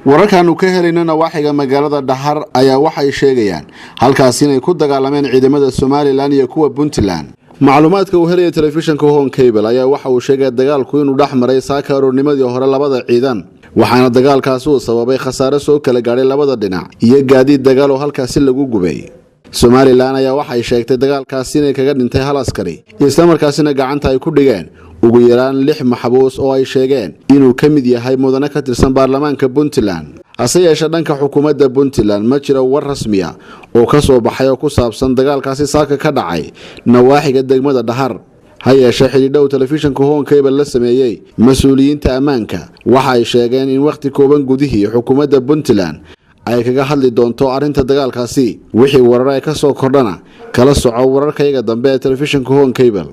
wararkaanu ka helayna nawaaxiga magaalada Dhahar ayaa waxay sheegayaan halkaas inay ku dagaalameen ciidamada Somaliland iyo kuwa Puntland. macluumaadka uu helay telefishinka Home Cable ayaa waxa uu sheegay dagaalku inuu dhaxmaray saaka aroornimadii hore labada ciidan, waxaana dagaalkaas uu sababay khasaare soo kala gaaray labada dhinac iyo gaadiid dagaal oo halkaas lagu gubay. Somaliland ayaa waxay sheegtay dagaalkaas inay kaga dhintay hal askari, isla markaasina gacanta ay ku dhigeen ugu yaraan 6 maxbuus oo ay sheegeen inuu ka mid yahay mudane ka tirsan baarlamaanka Puntland. hase yeeshee dhanka xukuumadda Puntland ma jiro war rasmi ah oo ka soo baxay oo ku saabsan dagaalkaasi saaka ka dhacay nawaaxiga degmada Dhahar. ha yeeshee xidhiidhow telefishinka Home Cable la sameeyay mas'uuliyiinta ammaanka waxa ay sheegeen in waqti kooban gudihii xukuumadda Puntland ay kaga hadli doonto arinta dagaalkaasi. wixii warar ay ka soo kordhana kala soco wararkayga dambe ee telefishinka Home Cable.